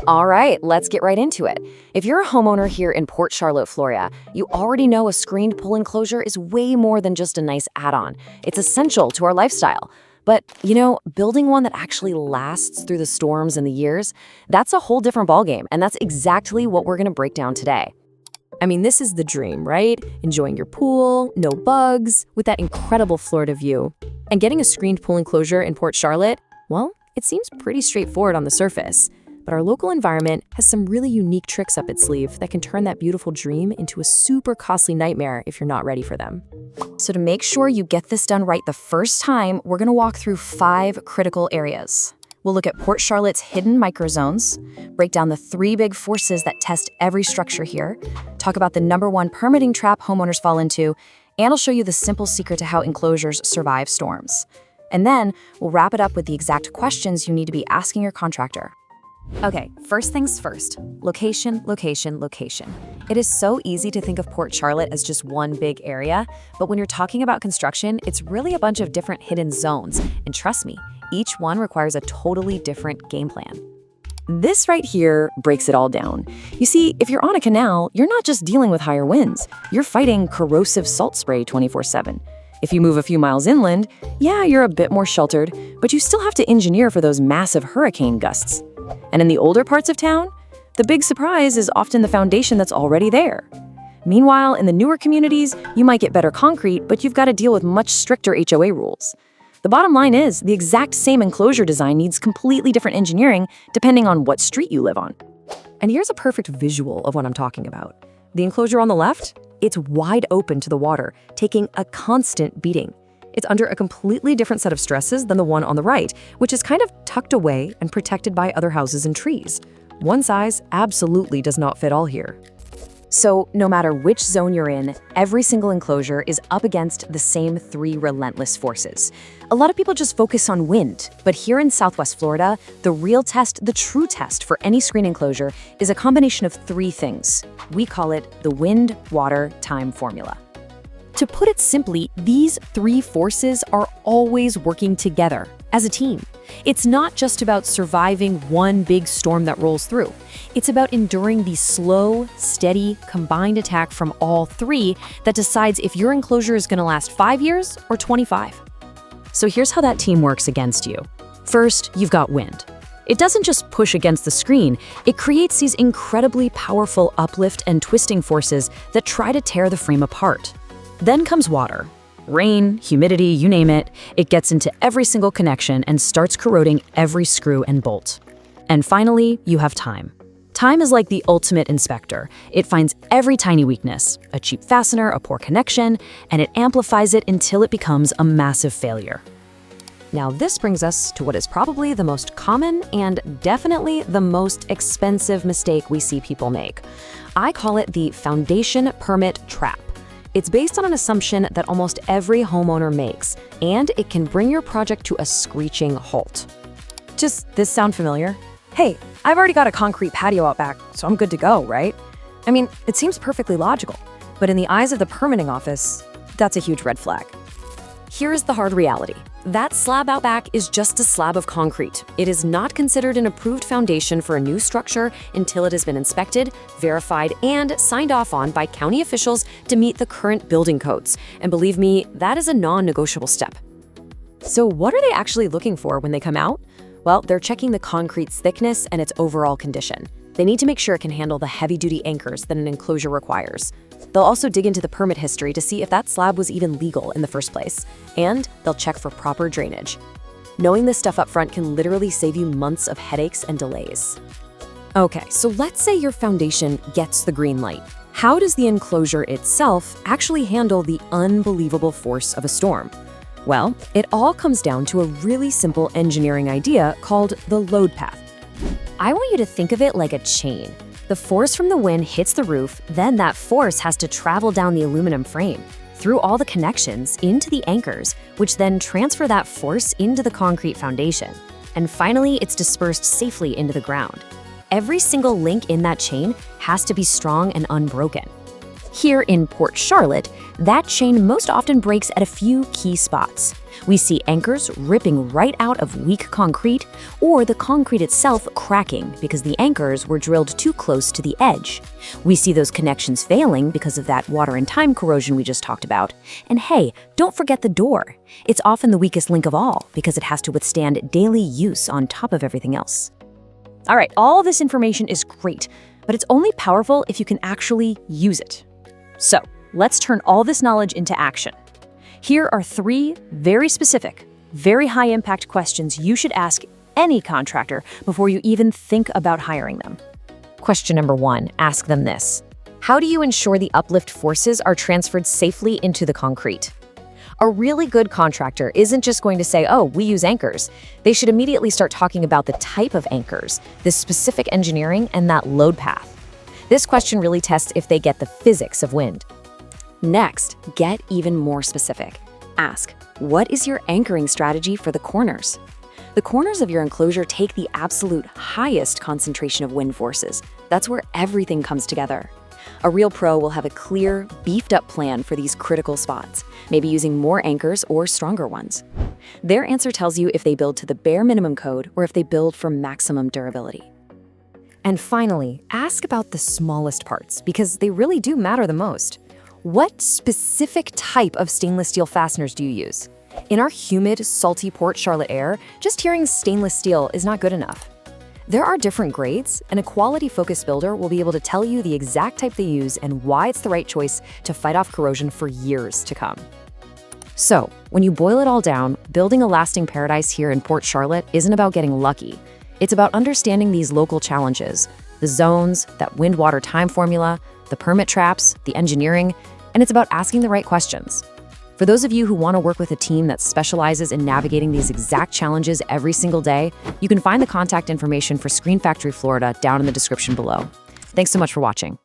All right, let's get right into it. If you're a homeowner here in Port Charlotte, Florida, you already know a screened pool enclosure is way more than just a nice add-on. It's essential to our lifestyle. But, building one that actually lasts through the storms and the years, that's a whole different ballgame, and that's exactly what we're going to break down today. I mean, this is the dream, right? Enjoying your pool, no bugs, with that incredible Florida view. And getting a screened pool enclosure in Port Charlotte, well, it seems pretty straightforward on the surface. But our local environment has some really unique tricks up its sleeve that can turn that beautiful dream into a super costly nightmare if you're not ready for them. So to make sure you get this done right the first time, we're gonna walk through 5 critical areas. We'll look at Port Charlotte's hidden microzones, break down the 3 big forces that test every structure here, talk about the #1 permitting trap homeowners fall into, and I'll show you the simple secret to how enclosures survive storms. And then we'll wrap it up with the exact questions you need to be asking your contractor. Okay, first things first. Location, location, location. It is so easy to think of Port Charlotte as just one big area, but when you're talking about construction, it's really a bunch of different hidden zones. And trust me, each one requires a totally different game plan. This right here breaks it all down. You see, if you're on a canal, you're not just dealing with higher winds. You're fighting corrosive salt spray 24/7. If you move a few miles inland, yeah, you're a bit more sheltered, but you still have to engineer for those massive hurricane gusts. And in the older parts of town, the big surprise is often the foundation that's already there. Meanwhile, in the newer communities, you might get better concrete, but you've got to deal with much stricter HOA rules. The bottom line is, the exact same enclosure design needs completely different engineering depending on what street you live on. And here's a perfect visual of what I'm talking about. The enclosure on the left, it's wide open to the water, taking a constant beating. It's under a completely different set of stresses than the one on the right, which is kind of tucked away and protected by other houses and trees. One size absolutely does not fit all here. So no matter which zone you're in, every single enclosure is up against the same 3 relentless forces. A lot of people just focus on wind, but here in Southwest Florida, the real test, the true test for any screen enclosure is a combination of 3 things. We call it the wind, water, time formula. To put it simply, these 3 forces are always working together as a team. It's not just about surviving one big storm that rolls through. It's about enduring the slow, steady, combined attack from all 3 that decides if your enclosure is going to last 5 years or 25. So here's how that team works against you. First, you've got wind. It doesn't just push against the screen, it creates these incredibly powerful uplift and twisting forces that try to tear the frame apart. Then comes water. Rain, humidity, you name it, it gets into every single connection and starts corroding every screw and bolt. And finally, you have time. Time is like the ultimate inspector. It finds every tiny weakness, a cheap fastener, a poor connection, and it amplifies it until it becomes a massive failure. Now this brings us to what is probably the most common and definitely the most expensive mistake we see people make. I call it the foundation permit trap. It's based on an assumption that almost every homeowner makes, and it can bring your project to a screeching halt. Does this sound familiar? Hey, I've already got a concrete patio out back, so I'm good to go, right? I mean, it seems perfectly logical, but in the eyes of the permitting office, that's a huge red flag. Here's the hard reality. That slab out back is just a slab of concrete. It is not considered an approved foundation for a new structure until it has been inspected, verified, and signed off on by county officials to meet the current building codes. And believe me, that is a non-negotiable step. So what are they actually looking for when they come out? Well, they're checking the concrete's thickness and its overall condition. They need to make sure it can handle the heavy-duty anchors that an enclosure requires. They'll also dig into the permit history to see if that slab was even legal in the first place. And they'll check for proper drainage. Knowing this stuff up front can literally save you months of headaches and delays. Okay, so let's say your foundation gets the green light. How does the enclosure itself actually handle the unbelievable force of a storm? Well, it all comes down to a really simple engineering idea called the load path. I want you to think of it like a chain. The force from the wind hits the roof, then that force has to travel down the aluminum frame, through all the connections into the anchors, which then transfer that force into the concrete foundation. And finally, it's dispersed safely into the ground. Every single link in that chain has to be strong and unbroken. Here in Port Charlotte, that chain most often breaks at a few key spots. We see anchors ripping right out of weak concrete, or the concrete itself cracking because the anchors were drilled too close to the edge. We see those connections failing because of that water and time corrosion we just talked about. And hey, don't forget the door. It's often the weakest link of all because it has to withstand daily use on top of everything else. All right, all this information is great, but it's only powerful if you can actually use it. So, let's turn all this knowledge into action. Here are 3 very specific, very high-impact questions you should ask any contractor before you even think about hiring them. Question number 1, ask them this. How do you ensure the uplift forces are transferred safely into the concrete? A really good contractor isn't just going to say, oh, we use anchors. They should immediately start talking about the type of anchors, the specific engineering, and that load path. This question really tests if they get the physics of wind. Next, get even more specific. Ask, what is your anchoring strategy for the corners? The corners of your enclosure take the absolute highest concentration of wind forces. That's where everything comes together. A real pro will have a clear, beefed-up plan for these critical spots, maybe using more anchors or stronger ones. Their answer tells you if they build to the bare minimum code or if they build for maximum durability. And finally, ask about the smallest parts, because they really do matter the most. What specific type of stainless steel fasteners do you use? In our humid, salty Port Charlotte air, just hearing stainless steel is not good enough. There are different grades, and a quality-focused builder will be able to tell you the exact type they use and why it's the right choice to fight off corrosion for years to come. So, when you boil it all down, building a lasting paradise here in Port Charlotte isn't about getting lucky. It's about understanding these local challenges, the zones, that wind-water time formula, the permit traps, the engineering, and it's about asking the right questions. For those of you who want to work with a team that specializes in navigating these exact challenges every single day, you can find the contact information for Screen Factory Florida down in the description below. Thanks so much for watching.